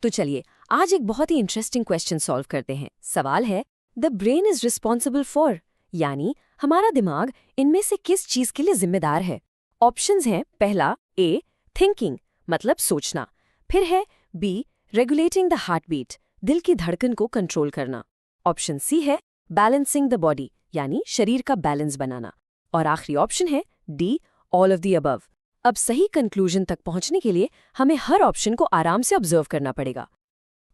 तो चलिए आज एक बहुत ही इंटरेस्टिंग क्वेश्चन सॉल्व करते हैं। सवाल है the brain is responsible for, यानी हमारा दिमाग इनमें से किस चीज के लिए जिम्मेदार है। ऑप्शंस हैं, पहला ए थिंकिंग मतलब सोचना, फिर है be regulating the heart beat दिल की धड़कन को कंट्रोल करना, ऑप्शन सी है बैलेंसिंग द बॉडी यानी शरीर का बैलेंस बनाना, और आखिरी ऑप्शन है D all of the above. अब सही कंक्लूजन तक पहुंचने के लिए हमें हर ऑप्शन को आराम से ऑब्जर्व करना पड़ेगा।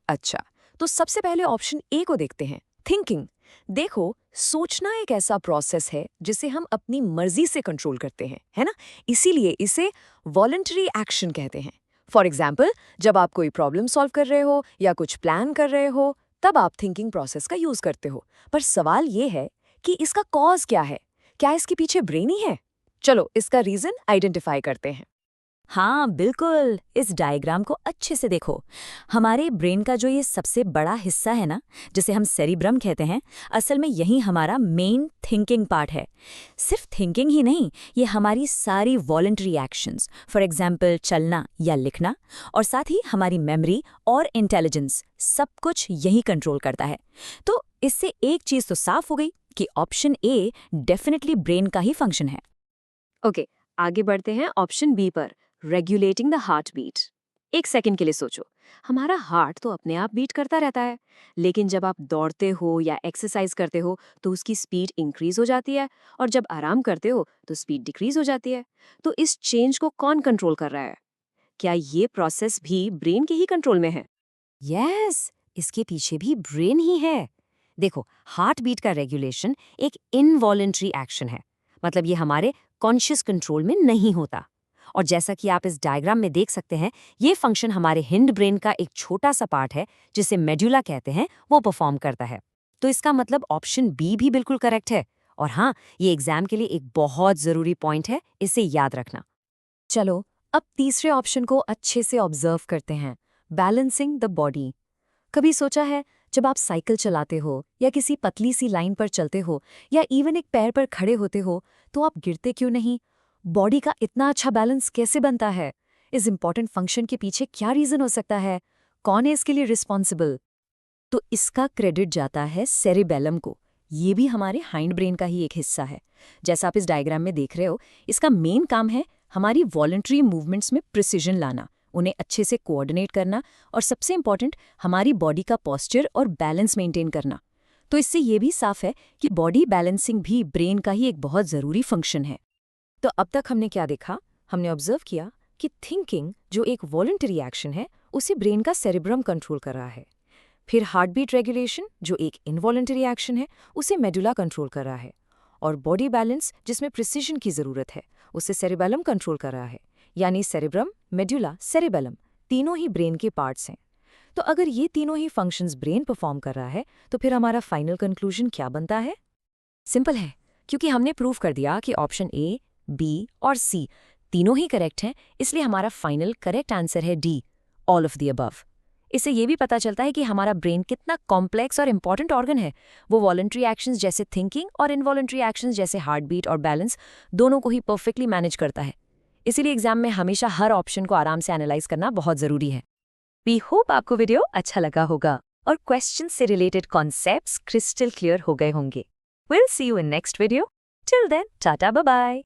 अच्छा, तो सबसे पहले ऑप्शन ए को देखते हैं, थिंकिंग। देखो, सोचना एक ऐसा प्रोसेस है जिसे हम अपनी मर्जी से कंट्रोल करते हैं, है ना? इसीलिए इसे वॉलंटरी एक्शन कहते हैं। फॉर एग्जाम्पल, जब आप कोई प्रॉब्लम सॉल्व कर रहे हो या कुछ प्लान कर रहे हो, तब आप थिंकिंग प्रोसेस का यूज करते हो। पर सवाल ये है कि इसका कॉज क्या है? क्या इसके पीछे ब्रेन ही है? चलो इसका रीजन आइडेंटिफाई करते हैं। हाँ बिल्कुल, इस डायग्राम को अच्छे से देखो। हमारे ब्रेन का जो ये सबसे बड़ा हिस्सा है ना, जिसे हम सेरिब्रम कहते हैं, असल में यही हमारा मेन थिंकिंग पार्ट है। सिर्फ थिंकिंग ही नहीं, ये हमारी सारी वॉलंटरी एक्शंस, फॉर एग्जाम्पल चलना या लिखना, और साथ ही हमारी मेमोरी और इंटेलिजेंस, सब कुछ यही कंट्रोल करता है। तो इससे एक चीज़ तो साफ हो गई कि ऑप्शन ए डेफिनेटली ब्रेन का ही फंक्शन है। ओके, आगे बढ़ते हैं ऑप्शन बी पर, रेगुलेटिंग द हार्ट बीट। एक सेकंड के लिए सोचो, हमारा हार्ट तो अपने आप बीट करता रहता है, लेकिन जब आप दौड़ते हो या एक्सरसाइज करते हो तो उसकी स्पीड इंक्रीज हो जाती है, और जब आराम करते हो तो स्पीड डिक्रीज हो जाती है। तो इस चेंज को कौन कंट्रोल कर रहा है? क्या ये प्रोसेस भी ब्रेन के ही कंट्रोल में है? यस, इसके पीछे भी ब्रेन ही है। देखो, हार्ट बीट का रेगुलेशन एक इनवॉलेंट्री एक्शन है, मतलब ये हमारे कॉन्शियस कंट्रोल में नहीं होता। और जैसा कि आप इस डायग्राम में देख सकते हैं, ये फंक्शन हमारे हिंड ब्रेन का एक छोटा सा पार्ट है जिसे मेडुला कहते हैं, वो परफॉर्म करता है। तो इसका मतलब ऑप्शन बी भी बिल्कुल करेक्ट है। और हाँ, ये एग्जाम के लिए एक बहुत जरूरी पॉइंट है, इसे याद रखना। चलो अब तीसरे ऑप्शन को अच्छे से ऑब्जर्व करते हैं, बैलेंसिंग द बॉडी। कभी सोचा है, जब आप साइकिल चलाते हो या किसी पतली सी लाइन पर चलते हो या इवन एक पैर पर खड़े होते हो, तो आप गिरते क्यों नहीं? बॉडी का इतना अच्छा बैलेंस कैसे बनता है? इस इंपॉर्टेंट फंक्शन के पीछे क्या रीजन हो सकता है? कौन है इसके लिए रिस्पॉन्सिबल? तो इसका क्रेडिट जाता है सेरिबेलम को। ये भी हमारे हाइंड ब्रेन का ही एक हिस्सा है। जैसा आप इस डायग्राम में देख रहे हो, इसका मेन काम है हमारी वॉलंटरी मूवमेंट्स में प्रिसिजन लाना, उन्हें अच्छे से कोऑर्डिनेट करना, और सबसे इंपॉर्टेंट हमारी बॉडी का पोस्चर और बैलेंस मेंटेन करना। तो इससे ये भी साफ है कि बॉडी बैलेंसिंग भी ब्रेन का ही एक बहुत ज़रूरी फंक्शन है। तो अब तक हमने क्या देखा? हमने ऑब्जर्व किया कि थिंकिंग, जो एक वॉलंटरी एक्शन है, उसे ब्रेन का सेरिब्रम कंट्रोल कर रहा है। फिर हार्ट बीट रेगुलेशन, जो एक इनवॉलंटरी एक्शन है, उसे मेडुला कंट्रोल कर रहा है। और बॉडी बैलेंस, जिसमें प्रिसिजन की ज़रूरत है, उसे सेरिबेलम कंट्रोल कर रहा है। यानी सेरिब्रम, मेडुला, सेरिबेलम तीनों ही ब्रेन के पार्ट्स हैं। तो अगर ये तीनों ही फंक्शंस ब्रेन परफॉर्म कर रहा है, तो फिर हमारा फाइनल कंक्लूजन क्या बनता है? सिंपल है, क्योंकि हमने प्रूव कर दिया कि ऑप्शन ए, बी और सी तीनों ही करेक्ट हैं, इसलिए हमारा फाइनल करेक्ट आंसर है D, all of the above. इससे ये भी पता चलता है कि हमारा ब्रेन कितना कॉम्प्लेक्स और इंपॉर्टेंट ऑर्गन है। वो वॉलंटरी एक्शंस जैसे थिंकिंग और इनवॉलंटरी एक्शंस जैसे हार्ट बीट और बैलेंस, दोनों को ही परफेक्टली मैनेज करता है। इसीलिए एग्जाम में हमेशा हर ऑप्शन को आराम से एनालाइज करना बहुत जरूरी है। वी होप आपको वीडियो अच्छा लगा होगा और क्वेश्चन से रिलेटेड कॉन्सेप्ट्स क्रिस्टल क्लियर हो गए होंगे। Will see you in next video. Till then, tata bye bye.